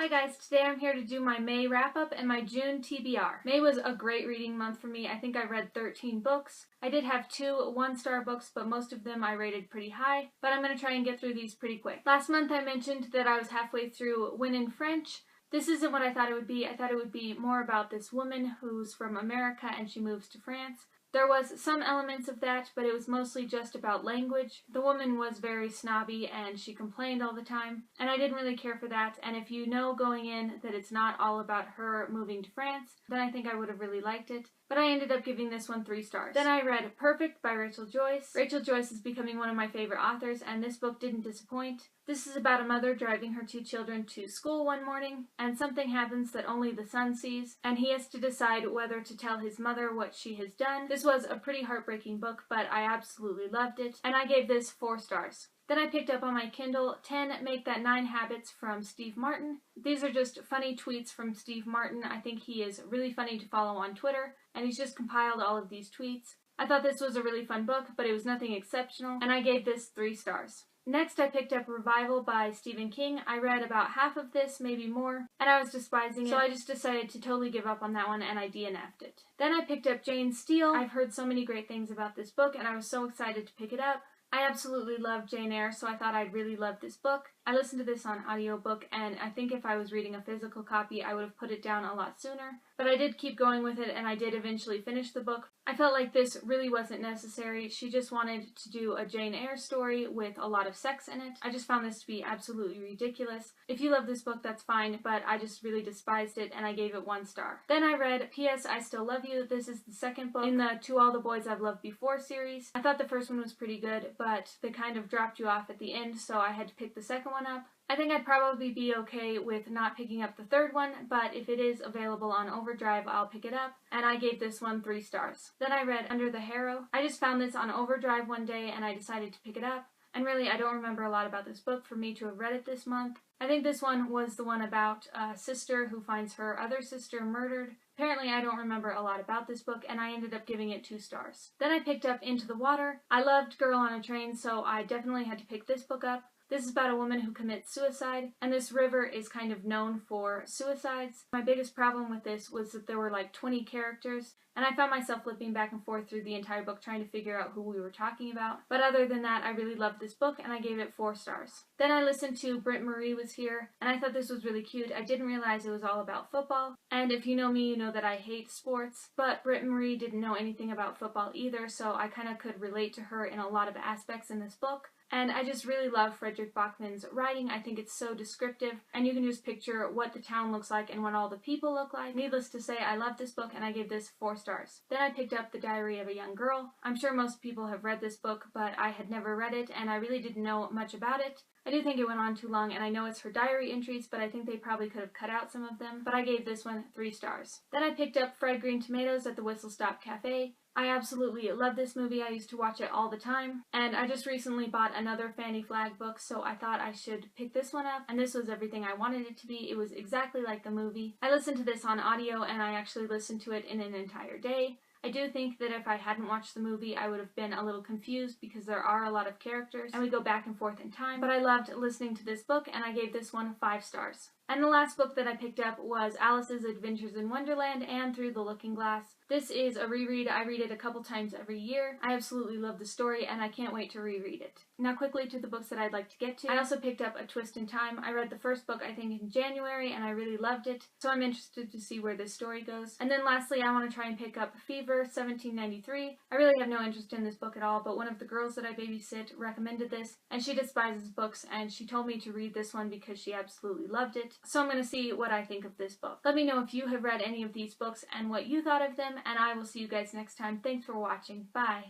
Hi guys, today I'm here to do my May wrap-up and my June TBR. May was a great reading month for me. I think I read 13 books. I did have 2 one-star books, but most of them I rated pretty high, but I'm going to try and get through these pretty quick. Last month I mentioned that I was halfway through Win in French. This isn't what I thought it would be. I thought it would be more about this woman who's from America and she moves to France. There was some elements of that, but it was mostly just about language. The woman was very snobby and she complained all the time, and I didn't really care for that, and if you know going in that it's not all about her moving to France, then I think I would have really liked it. But I ended up giving this one 3 stars. Then I read Perfect by Rachel Joyce. Rachel Joyce is becoming one of my favorite authors, and this book didn't disappoint. This is about a mother driving her 2 children to school one morning, and something happens that only the son sees, and he has to decide whether to tell his mother what she has done. This was a pretty heartbreaking book, but I absolutely loved it, and I gave this 4 stars. Then I picked up on my Kindle 10 Make That 9 Habits from Steve Martin. These are just funny tweets from Steve Martin. I think he is really funny to follow on Twitter, and he's just compiled all of these tweets. I thought this was a really fun book, but it was nothing exceptional, and I gave this 3 stars. Next, I picked up Revival by Stephen King. I read about half of this, maybe more, and I was despising it, so I just decided to totally give up on that one, and I DNF'd it. Then I picked up Jane Steele. I've heard so many great things about this book, and I was so excited to pick it up. I absolutely love Jane Eyre, so I thought I'd really love this book. I listened to this on audiobook, and I think if I was reading a physical copy, I would have put it down a lot sooner. But I did keep going with it, and I did eventually finish the book. I felt like this really wasn't necessary. She just wanted to do a Jane Eyre story with a lot of sex in it. I just found this to be absolutely ridiculous. If you love this book, that's fine, but I just really despised it, and I gave it 1 star. Then I read P.S. I Still Love You. This is the second book in the To All the Boys I've Loved Before series. I thought the first one was pretty good, but they kind of dropped you off at the end, so I had to pick the second one up. I think I'd probably be okay with not picking up the third one, but if it is available on Overdrive, I'll pick it up, and I gave this one 3 stars. Then I read Under the Harrow. I just found this on Overdrive one day, and I decided to pick it up, and really I don't remember a lot about this book for me to have read it this month. I think this one was the one about a sister who finds her other sister murdered. Apparently I don't remember a lot about this book, and I ended up giving it 2 stars. Then I picked up Into the Water. I loved Girl on a Train, so I definitely had to pick this book up. This is about a woman who commits suicide, and this river is kind of known for suicides. My biggest problem with this was that there were like 20 characters, and I found myself flipping back and forth through the entire book trying to figure out who we were talking about. But other than that, I really loved this book, and I gave it 4 stars. Then I listened to Britt-Marie Was Here, and I thought this was really cute. I didn't realize it was all about football, and if you know me, you know that I hate sports, but Britt-Marie didn't know anything about football either, so I kind of could relate to her in a lot of aspects in this book. And I just really love Fredrik Backman's writing. I think it's so descriptive, and you can just picture what the town looks like and what all the people look like. Needless to say, I love this book, and I gave this 4 stars. Then I picked up The Diary of a Young Girl. I'm sure most people have read this book, but I had never read it, and I really didn't know much about it. I do think it went on too long, and I know it's her diary entries, but I think they probably could have cut out some of them, but I gave this one 3 stars. Then I picked up Fried Green Tomatoes at the Whistle Stop Cafe. I absolutely love this movie. I used to watch it all the time, and I just recently bought another Fannie Flagg book, so I thought I should pick this one up, and this was everything I wanted it to be. It was exactly like the movie. I listened to this on audio, and I actually listened to it in an entire day. I do think that if I hadn't watched the movie, I would have been a little confused because there are a lot of characters, and we go back and forth in time, but I loved listening to this book, and I gave this one 5 stars. And the last book that I picked up was Alice's Adventures in Wonderland and Through the Looking Glass. This is a reread. I read it a couple times every year. I absolutely love the story, and I can't wait to reread it. Now quickly to the books that I'd like to get to. I also picked up A Twist in Time. I read the first book I think in January, and I really loved it, so I'm interested to see where this story goes. And then lastly, I want to try and pick up Fever 1793. I really have no interest in this book at all, but one of the girls that I babysit recommended this, and she despises books, and she told me to read this one because she absolutely loved it. So I'm going to see what I think of this book. Let me know if you have read any of these books and what you thought of them, and I will see you guys next time. Thanks for watching. Bye!